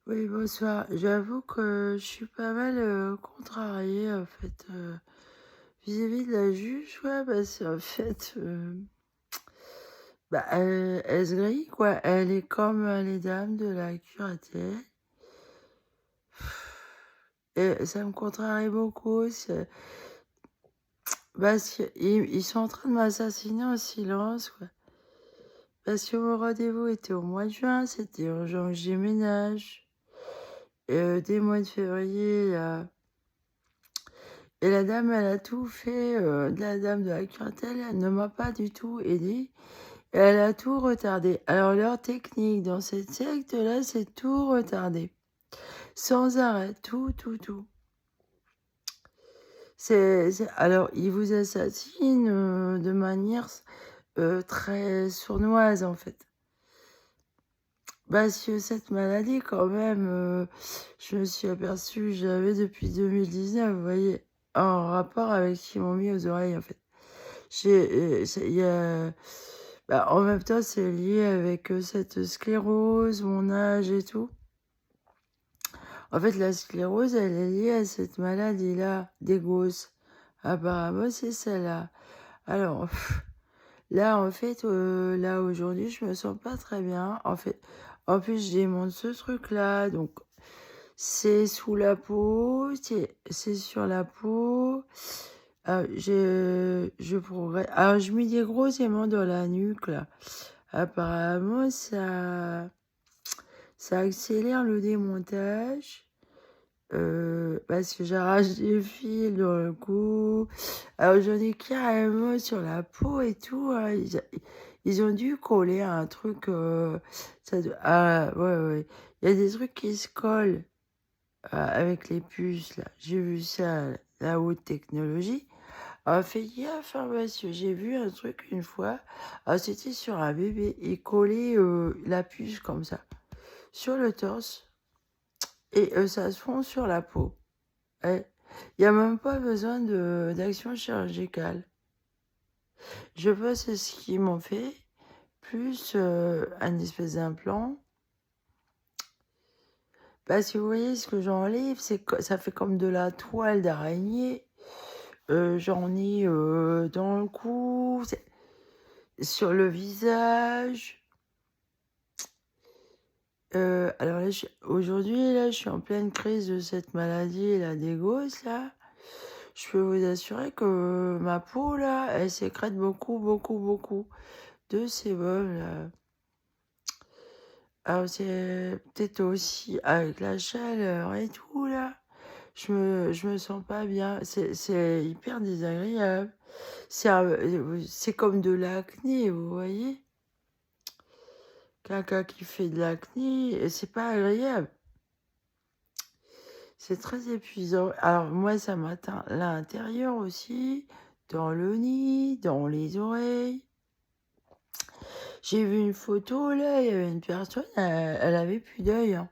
Oui, bonsoir. J'avoue que je suis pas mal contrariée en fait vis-à-vis de la juge, ouais, parce qu'en fait, bah, elle se grille, quoi. Elle est comme les dames de la curatelle. Et ça me contrarie beaucoup. Parce qu'ils sont en train de m'assassiner en silence, quoi. Parce que mon rendez-vous était au mois de juin, c'était urgent que je déménage. Dès le mois de février, là. Et la dame, elle a tout fait, la dame de la clientèle, elle ne m'a pas du tout aidée. Elle a tout retardé. Alors leur technique dans cette secte-là, c'est tout retarder. Sans arrêt, tout, tout, tout. Alors, ils vous assassinent de manière très sournoise, en fait. Parce que cette maladie, quand même, je me suis aperçue que j'avais depuis 2019, vous voyez, en rapport avec ce qu'ils m'ont mis aux oreilles, en fait. Il y a, bah, en même temps, c'est lié avec cette sclérose, mon âge et tout. En fait, la sclérose, elle est liée à cette maladie-là, des gosses. Apparemment, c'est celle-là. Alors, là, en fait, là, aujourd'hui, je me sens pas très bien. En fait, en plus, je démonte ce truc-là. Donc, c'est sous la peau, c'est sur la peau. Je progresse. Alors, je mets des gros aimants dans la nuque, là. Apparemment, ça accélère le démontage. Parce que j'arrache des fils dans le cou. Alors, j'en ai carrément sur la peau et tout, hein. Ils ont dû coller un truc. Ah, ouais, ouais. Il y a des trucs qui se collent avec les puces, là. J'ai vu ça, la haute technologie. Ah, fais gaffe, hein, parce que j'ai vu un truc une fois. Ah, c'était sur un bébé. Il collait la puce comme ça sur le torse et ça se fond sur la peau. Il n'y a même pas besoin d'action chirurgicale. Je pense que c'est ce qu'ils m'ont fait, plus un espèce d'implant. Parce que vous voyez, ce que j'enlève, ça fait comme de la toile d'araignée. J'en ai dans le cou, sur le visage. Alors là, aujourd'hui, là, je suis en pleine crise de cette maladie, là, des gosses, là. Je peux vous assurer que ma peau, là, elle sécrète beaucoup, beaucoup, beaucoup de sébum, là. Alors, c'est peut-être aussi avec la chaleur et tout, là. Je me sens pas bien. C'est hyper désagréable. C'est comme de l'acné, vous voyez? Quelqu'un qui fait de l'acné, et c'est pas agréable. C'est très épuisant. Alors, moi, ça m'atteint l'intérieur aussi, dans le nez, dans les oreilles. J'ai vu une photo, là, il y avait une personne, elle avait plus d'œil, hein.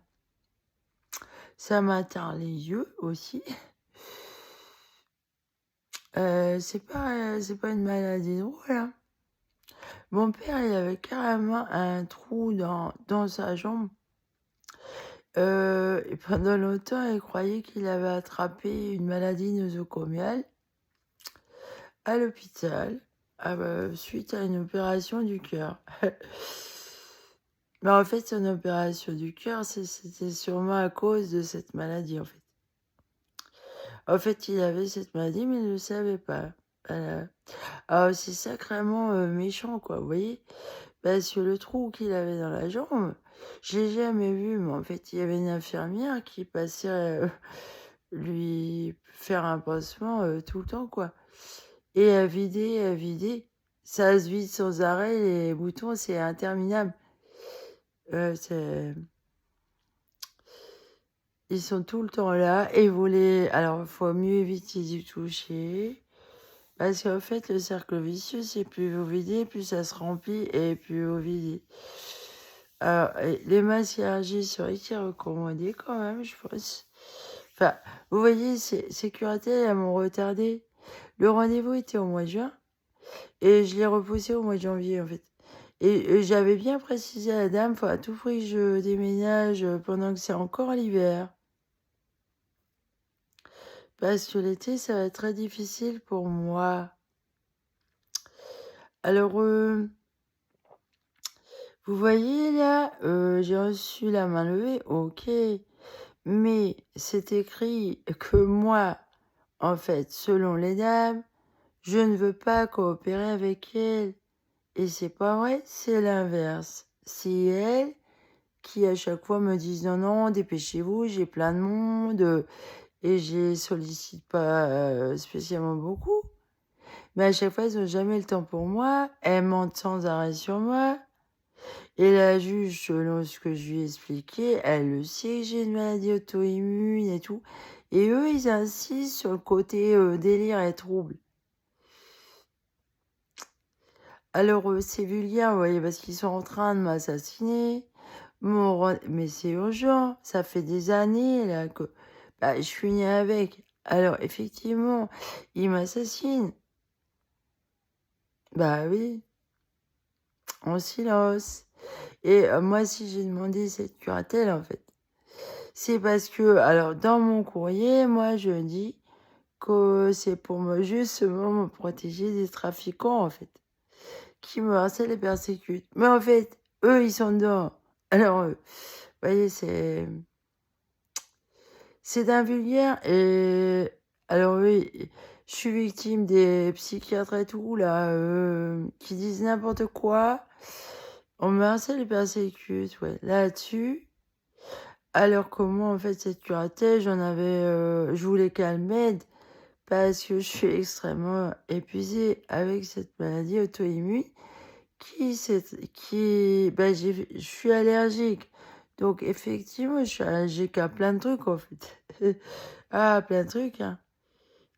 Ça m'atteint les yeux aussi. C'est pas une maladie drôle, hein. Mon père, il avait carrément un trou dans sa jambe. Et pendant longtemps, il croyait qu'il avait attrapé une maladie nosocomiale à l'hôpital, suite à une opération du cœur. Mais en fait, son opération du cœur, c'était sûrement à cause de cette maladie, en fait. En fait, il avait cette maladie, mais il ne le savait pas. Voilà. Alors, c'est sacrément méchant, quoi, vous voyez? Parce que le trou qu'il avait dans la jambe, je l'ai jamais vu, mais en fait, il y avait une infirmière qui passait lui faire un pansement tout le temps, quoi. Et à vider, à vider. Ça se vide sans arrêt, les boutons, c'est interminable. C'est... Ils sont tout le temps là et vous les... Alors, il faut mieux éviter d'y toucher. Parce qu'en fait, le cercle vicieux, c'est plus vous videz, plus ça se remplit et plus vous videz. Alors, et les masques élargis seraient qui recommandés quand même, je pense. Enfin, vous voyez, ces curatelles, elles m'ont retardé. Le rendez-vous était au mois de juin et je l'ai repoussé au mois de janvier, en fait. Et j'avais bien précisé à la dame, faut à tout prix que je déménage pendant que c'est encore l'hiver. Parce que l'été, ça va être très difficile pour moi. Alors, vous voyez là, j'ai reçu la main levée, ok. Mais c'est écrit que moi, en fait, selon les dames, je ne veux pas coopérer avec elles. Et c'est pas vrai, c'est l'inverse. C'est elles qui à chaque fois me disent non, non, dépêchez-vous, j'ai plein de monde et je sollicite pas spécialement beaucoup. Mais à chaque fois, elles n'ont jamais le temps pour moi. Elles mentent sans arrêt sur moi. Et la juge, selon ce que je lui ai expliqué, elle le sait que j'ai une maladie auto-immune et tout. Et eux, ils insistent sur le côté délire et trouble. Alors, c'est vulgaire, vous voyez, parce qu'ils sont en train de m'assassiner. Mais c'est urgent, ça fait des années là que bah, je suis née avec. Alors, effectivement, ils m'assassinent. Bah oui, en silence. Et moi, si j'ai demandé cette curatelle, en fait, c'est parce que, alors, dans mon courrier, moi, je dis que c'est pour me justement me protéger des trafiquants, en fait, qui me harcèlent et persécutent. Mais en fait, eux, ils sont dedans. Alors, vous voyez, c'est d'un vulgaire et alors oui, je suis victime des psychiatres et tout là, qui disent n'importe quoi. On me harcèle et persécute, ouais, là-dessus. Alors que moi, en fait, cette curatelle, je voulais qu'elle m'aide parce que je suis extrêmement épuisée avec cette maladie auto-immune je suis allergique. Donc, effectivement, je suis allergique à plein de trucs, en fait. Ah, plein de trucs, hein.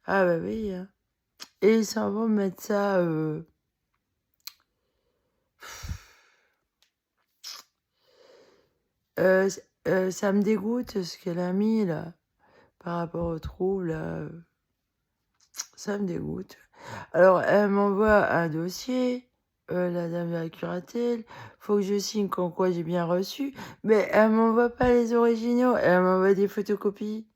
Ah, bah oui, hein. Et ils s'en vont mettre ça, ça me dégoûte ce qu'elle a mis, là, par rapport au trou, là. Ça me dégoûte. Alors, elle m'envoie un dossier, la dame de la curatelle. Faut que je signe qu'en quoi j'ai bien reçu. Mais elle m'envoie pas les originaux, elle m'envoie des photocopies.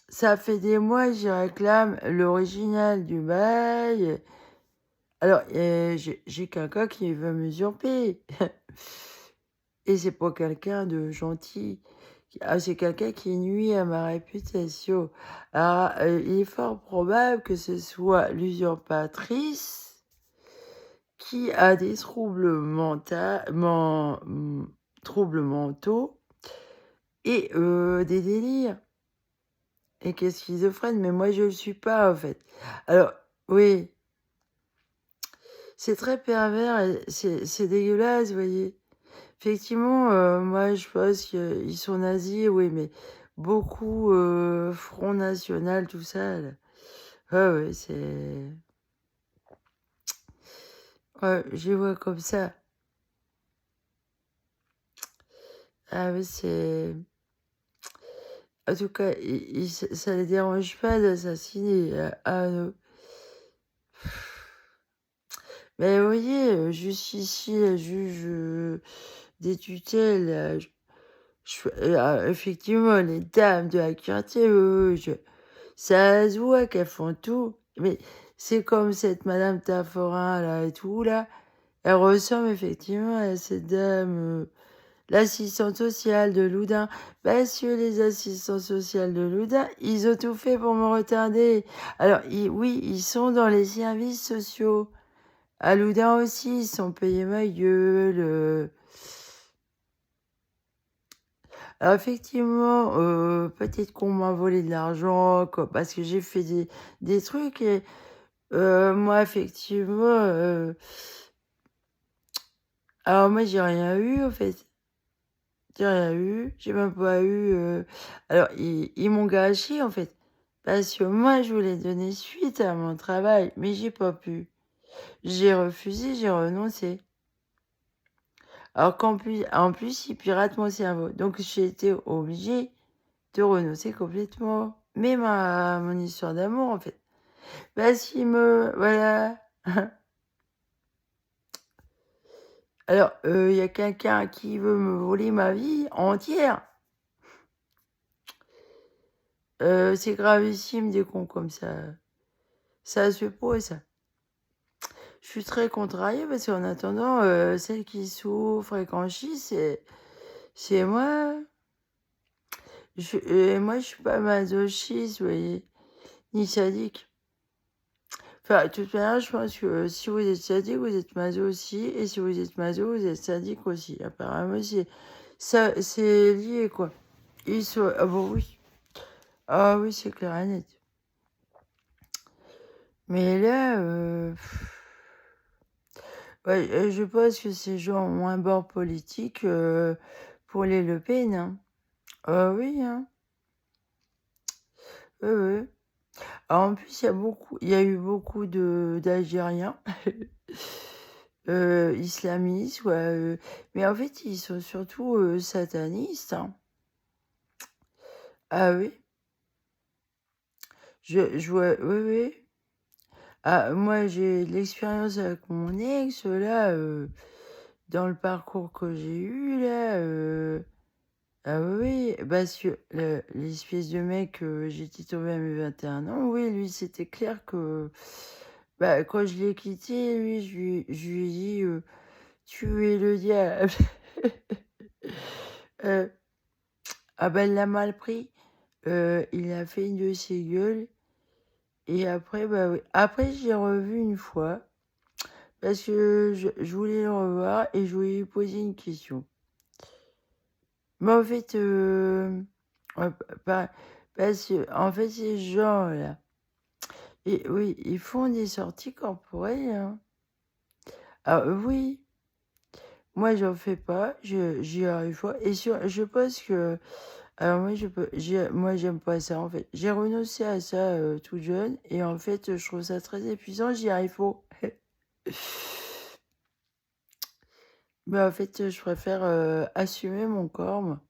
Ça fait des mois que je réclame l'original du bail. Alors, j'ai quelqu'un qui veut m'usurper. Et c'est pas quelqu'un de gentil. Ah, c'est quelqu'un qui nuit à ma réputation. Alors, il est fort probable que ce soit l'usurpatrice qui a des troubles mentaux et des délires. Et qui est schizophrène, mais moi je le suis pas en fait. Alors, oui, c'est très pervers et c'est dégueulasse, vous voyez. Effectivement, moi je pense qu'ils sont nazis, oui, mais beaucoup Front National, tout ça. Là. Ouais, c'est. Ouais, je les vois comme ça. Ah oui, c'est. En tout cas, ça les dérange pas d'assassiner. Ah, non. Mais vous voyez, juste ici, la juge des tutelles, effectivement, les dames de la curatelle, ça se voit qu'elles font tout. Mais c'est comme cette Madame Taforin, là, et tout, là. Elle ressemble effectivement à cette dame, l'assistante sociale de Loudun. Parce que les assistants sociales de Loudun, ils ont tout fait pour me retarder. Alors, oui, ils sont dans les services sociaux. À Loudun aussi, ils sont payés ma gueule. Alors effectivement, peut-être qu'on m'a volé de l'argent, quoi, parce que j'ai fait des trucs et moi, effectivement, alors moi, j'ai rien eu, en fait. J'ai rien eu, j'ai même pas eu... Alors, ils m'ont gâché, en fait. Parce que moi, je voulais donner suite à mon travail, mais j'ai pas pu. J'ai refusé, j'ai renoncé. Alors en plus, ils piratent mon cerveau. Donc, j'ai été obligée de renoncer complètement. Mais mon histoire d'amour, en fait. Parce qu'il me... Voilà. Alors, il y a quelqu'un qui veut me voler ma vie entière. C'est gravissime des cons comme ça. Ça se pose, ça. Je suis très contrariée parce qu'en attendant, celle qui souffre et qui chie, c'est moi. Et moi, je suis pas masochiste, vous voyez, ni sadique. Enfin, de toute manière, je pense que si vous êtes sadique, vous êtes maso aussi, et si vous êtes maso, vous êtes sadique aussi. Apparemment, c'est lié, quoi. Ah bon, oui. Ah oui, c'est clair et net. Mais là, ouais, je pense que ces gens ont un bord politique pour les Le Pen, hein. Ah oui, hein. Oui, oui. En plus, il y a eu beaucoup d'Algériens islamistes, ouais, mais en fait, ils sont surtout satanistes, hein. Ah oui, je vois, oui, oui. Ah, moi, j'ai de l'expérience avec mon ex, là, dans le parcours que j'ai eu, là. Ah oui, oui, parce que l'espèce de mec, j'étais tombée à mes 21 ans, oui, lui, c'était clair que, bah, quand je l'ai quitté, lui, je lui ai dit, tu es le diable. Euh, ah ben, il l'a mal pris. Il a fait une de ses gueules. Et après, bah oui. Après, j'ai revu une fois, parce que je voulais le revoir et je voulais lui poser une question. Mais en fait, ouais, parce que, en fait, ces gens-là, et oui, ils font des sorties corporelles, hein. Ah oui, moi, j'en fais pas, j'y arrive pas. Et je pense que, alors moi, moi, j'aime pas ça, en fait. J'ai renoncé à ça toute jeune, et en fait, je trouve ça très épuisant, j'y arrive pas. Mais en fait, je préfère assumer mon corps, moi.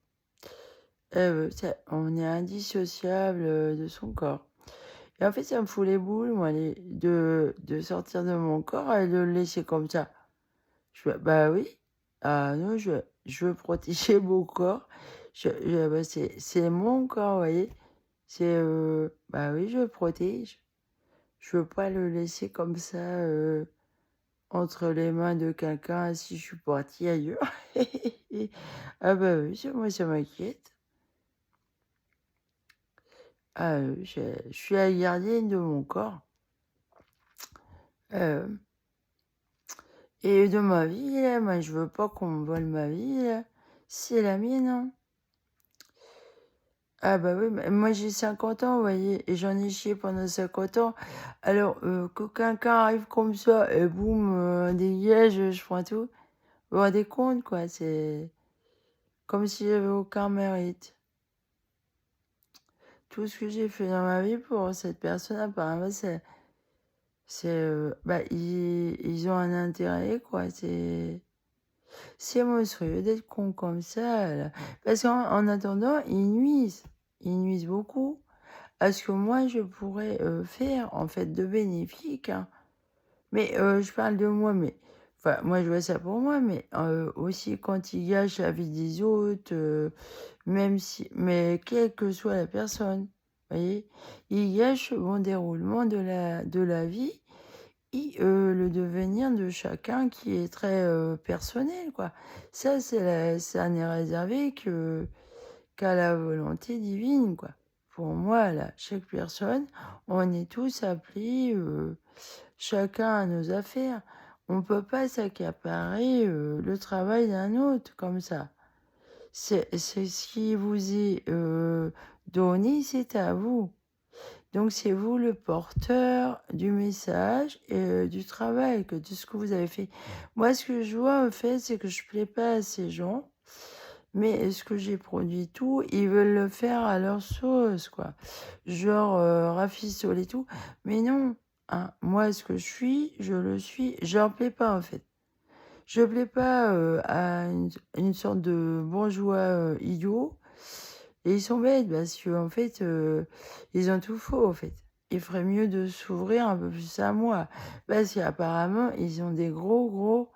On est indissociable de son corps. Et en fait, ça me fout les boules, moi, de sortir de mon corps et de le laisser comme ça. Bah oui. Ah non, je veux protéger mon corps. Bah, c'est mon corps, vous voyez. Bah oui, je le protège. Je veux pas le laisser comme ça entre les mains de quelqu'un si je suis partie ailleurs. Ah bah oui, moi, ça m'inquiète. Ah, je suis la gardienne de mon corps. Euh, Et de ma vie, là, moi, je veux pas qu'on me vole ma vie, là. C'est la mienne, hein. Ah bah oui, mais moi j'ai 50 ans, vous voyez, et j'en ai chié pendant 50 ans. Alors, que quelqu'un arrive comme ça, et boum, dégage, je prends tout. Vous vous rendez compte, quoi, c'est comme si j'avais aucun mérite. Tout ce que j'ai fait dans ma vie pour cette personne, apparemment, bah, ils ont un intérêt, quoi, c'est monstrueux d'être con comme ça, là. Parce qu'en attendant, ils nuisent beaucoup à ce que moi je pourrais faire, en fait, de bénéfique, hein. Mais je parle de moi, mais enfin, moi je vois ça pour moi, mais aussi quand ils gâchent la vie des autres, même si, mais quelle que soit la personne, vous voyez, ils gâchent le bon déroulement de la vie et le devenir de chacun qui est très personnel, quoi. Ça n'est réservé qu'à la volonté divine, quoi. Pour moi, là, chaque personne, on est tous appelés, chacun à nos affaires. On peut pas s'accaparer le travail d'un autre comme ça. C'est ce qui vous est donné, c'est à vous. Donc c'est vous le porteur du message et du travail, de ce que vous avez fait. Moi, ce que je vois, en fait, c'est que je plais pas à ces gens, mais ce que j'ai produit tout, ils veulent le faire à leur sauce, quoi. Genre rafistoler et tout. Mais non, hein, moi, ce que je suis, je le suis. Je leur plais pas, en fait. Je plais pas à une sorte de bourgeois idiot. Et ils sont bêtes parce que en fait, ils ont tout faux, en fait. Il ferait mieux de s'ouvrir un peu plus à moi. Parce qu'apparemment, ils ont des gros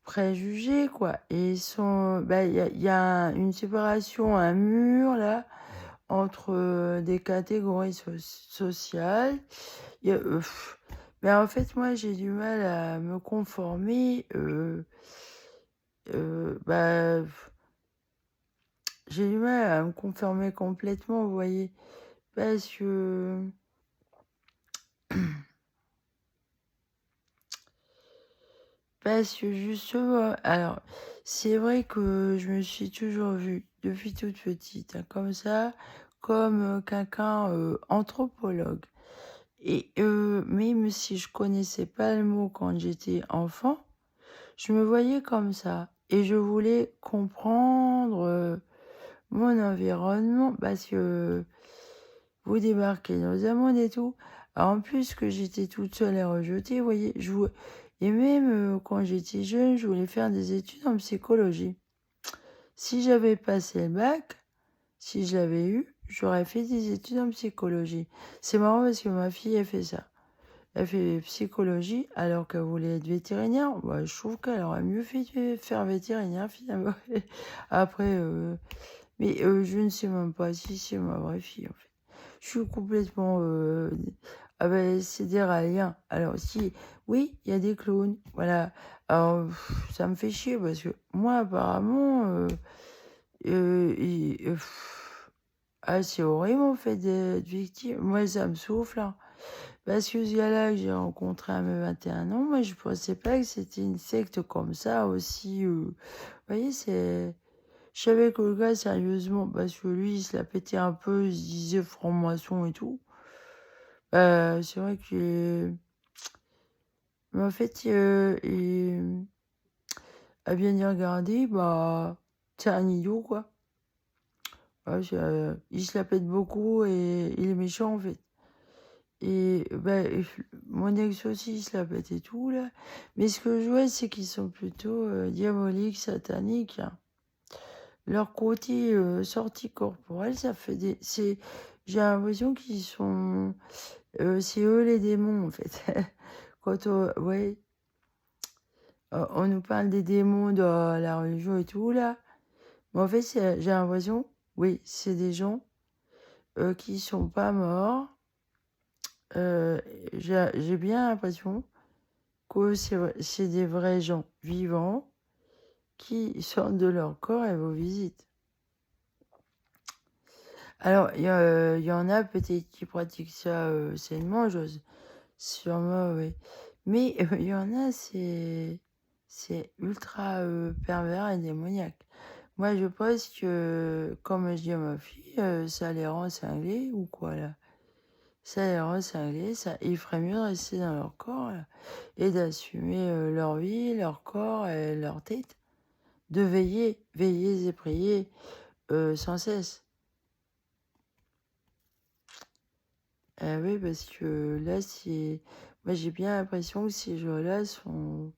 préjugés, quoi. Et ils sont, bah, il y a une séparation, un mur, là, entre des catégories sociales. Mais en fait, moi, j'ai du mal à me conformer. Bah, j'ai du mal à me conformer complètement, vous voyez. Parce que, parce que justement, alors, c'est vrai que je me suis toujours vue, depuis toute petite, hein, comme ça, comme quelqu'un anthropologue. Et même si je connaissais pas le mot quand j'étais enfant, je me voyais comme ça. Et je voulais comprendre mon environnement parce que vous débarquez dans un monde et tout. Alors, en plus que j'étais toute seule et rejetée, vous voyez, et même quand j'étais jeune, je voulais faire des études en psychologie. Si j'avais passé le bac, si je l'avais eu, j'aurais fait des études en psychologie. C'est marrant parce que ma fille, elle fait ça. Elle fait psychologie alors qu'elle voulait être vétérinaire. Bah, je trouve qu'elle aurait mieux fait de faire vétérinaire finalement. Après, mais je ne sais même pas si c'est ma vraie fille en fait. Je suis complètement... Ah ben, c'est des rails. Alors si, oui, il y a des clones. Voilà. Alors, ça me fait chier parce que moi, apparemment... ah, c'est horrible en fait d'être victime. Moi, ça me souffle, hein. Parce que ce gars-là que j'ai rencontré à mes 21 ans, moi, je pensais pas que c'était une secte comme ça aussi. Vous voyez, c'est... Je savais que le gars, sérieusement, parce que lui, il se la pétait un peu, il se disait franc-maçon et tout. C'est vrai que... Mais en fait, à bien y regarder, bah... C'est un idiot, quoi. Ouais, il se la pète beaucoup et il est méchant, en fait. Et bah, mon ex aussi, il se la pète et tout, là. Mais ce que je vois, c'est qu'ils sont plutôt diaboliques, sataniques, hein. Leur côté sortie corporelle, ça fait des... J'ai l'impression qu'ils sont... c'est eux les démons, en fait. Quand ouais, on nous parle des démons de la religion et tout, là. Mais en fait, j'ai l'impression, oui, c'est des gens qui sont pas morts. Euh, j'ai bien l'impression que c'est des vrais gens vivants qui sortent de leur corps et vous visitent. Alors, il y en a peut-être qui pratiquent ça sainement, sûrement, oui. Mais il y en a, c'est ultra pervers et démoniaque. Moi, je pense que, comme je dis à ma fille, ça les rend cinglés ou quoi, là. Ça les rend cinglés, ça, il ferait mieux de rester dans leur corps, là, et d'assumer leur vie, leur corps et leur tête. De veiller, veiller et prier sans cesse. Oui, parce que là, moi, j'ai bien l'impression que ces gens-là sont...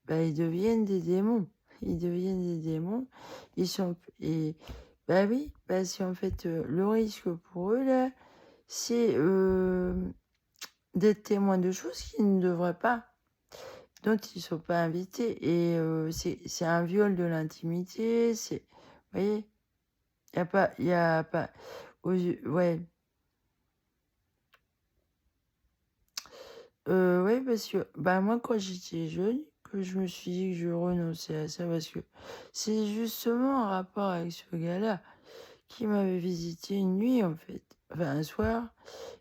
Bah, ils deviennent des démons. Ils deviennent des démons. Ils sont... Et... Bah oui, parce qu'en fait, le risque pour eux, là, c'est d'être témoins de choses qu'ils ne devraient pas, dont ils ne sont pas invités. Et c'est un viol de l'intimité. Vous voyez, il n'y a pas... Y a pas ouais. Ouais, parce que bah, moi, quand j'étais jeune, que je me suis dit que je renonçais à ça, parce que c'est justement en rapport avec ce gars-là qui m'avait visité une nuit, en fait, enfin un soir,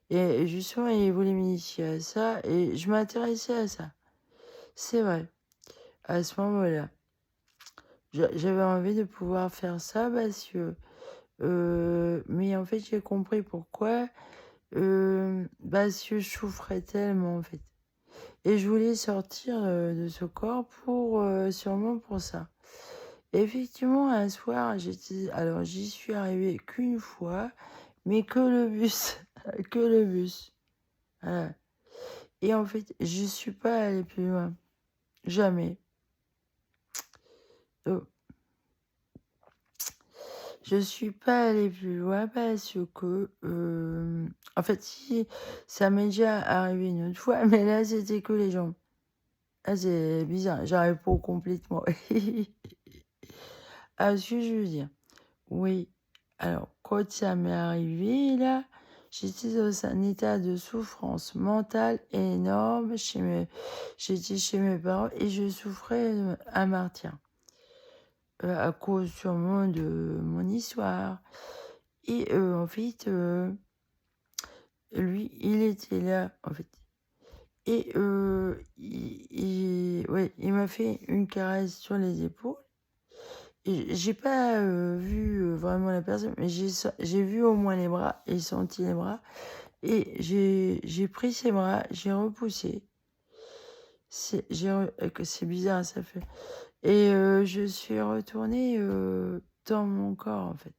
et justement, il voulait m'initier à ça, et je m'intéressais à ça. C'est vrai, à ce moment-là. J'avais envie de pouvoir faire ça parce que... mais en fait, j'ai compris pourquoi. Parce que je souffrais tellement, en fait. Et je voulais sortir de ce corps sûrement pour ça. Et effectivement, un soir, alors j'y suis arrivée qu'une fois, mais que le bus, que le bus. Voilà. Et en fait, je suis pas allée plus loin. Jamais. Oh. Je suis pas allée plus loin parce que, en fait, si, ça m'est déjà arrivé une autre fois, mais là, c'était que les jambes. Ah, c'est bizarre, j'arrive pas complètement. Ah, ce que je veux dire, oui. Alors, quand ça m'est arrivé, là, j'étais dans un état de souffrance mentale énorme j'étais chez mes parents et je souffrais à martyr. À cause sûrement de mon histoire. Et en fait, lui, il était là, en fait. Et ouais, il m'a fait une caresse sur les épaules. Et j'ai pas vu vraiment la personne, mais j'ai vu au moins les bras et senti les bras. Et j'ai pris ses bras, j'ai repoussé. C'est bizarre, ça fait. Et je suis retournée dans mon corps, en fait.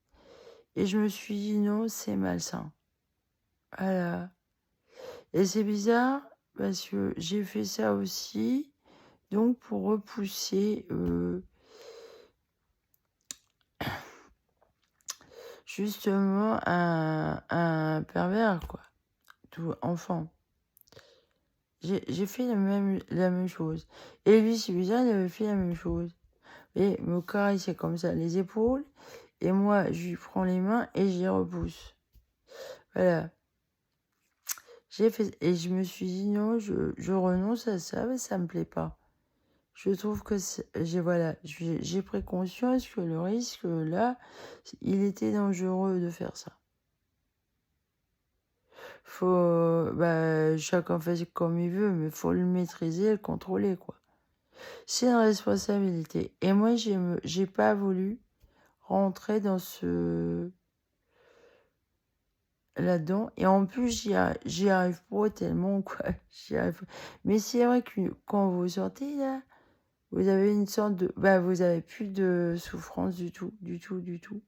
Et je me suis dit, non, c'est malsain. Voilà. Et c'est bizarre parce que j'ai fait ça aussi, donc pour repousser justement un pervers, quoi, tout enfant. J'ai fait la même chose. Et lui, c'est bizarre, il avait fait la même chose. Et me caressait comme ça les épaules, et moi, je lui prends les mains et j'y repousse. Voilà. J'ai fait, et je me suis dit, non, je renonce à ça, mais ça me plaît pas. Je trouve que j'ai pris conscience que le risque, là, il était dangereux de faire ça. Chacun fait comme il veut, mais faut le maîtriser et le contrôler, quoi. C'est une responsabilité. Et moi, j'ai pas voulu rentrer dans là-dedans. Et en plus, j'y arrive pas tellement, quoi. J'y arrive pas. Mais c'est vrai que quand vous sortez, là, vous avez une sorte de... vous avez plus de souffrance du tout, du tout, du tout.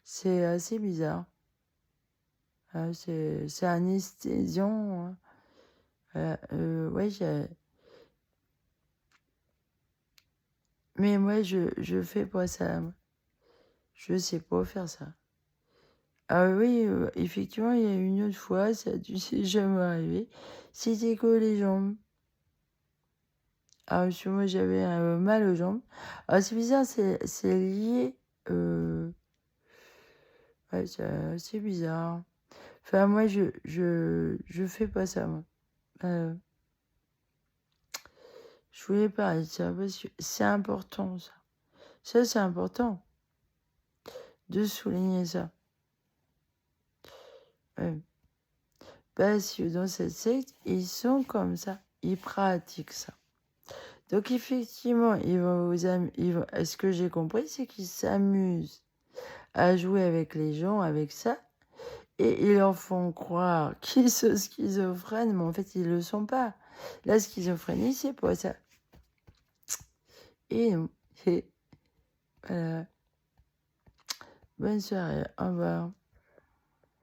C'est assez bizarre. C'est anesthésiant. Hein. Ouais, mais moi, je fais pas ça. Moi. Je sais pas faire ça. Ah oui, effectivement, il y a une autre fois, ça a dû s'est jamais arrivé. C'était que les jambes. Ah, parce que moi, j'avais mal aux jambes. Ah, c'est bizarre, c'est lié. Ouais, c'est bizarre. Enfin, moi, je fais pas ça, moi. Euh, je voulais parler de ça parce que c'est important, ça. Ça, c'est important de souligner ça. Ouais. Parce que dans cette secte, ils sont comme ça. Ils pratiquent ça. Donc, effectivement, ce que j'ai compris, c'est qu'ils s'amusent à jouer avec les gens, avec ça. Et ils leur font croire qu'ils sont schizophrènes, mais en fait, ils le sont pas. La schizophrénie, c'est pas ça. Et non. Et voilà. Bonne soirée. Au revoir.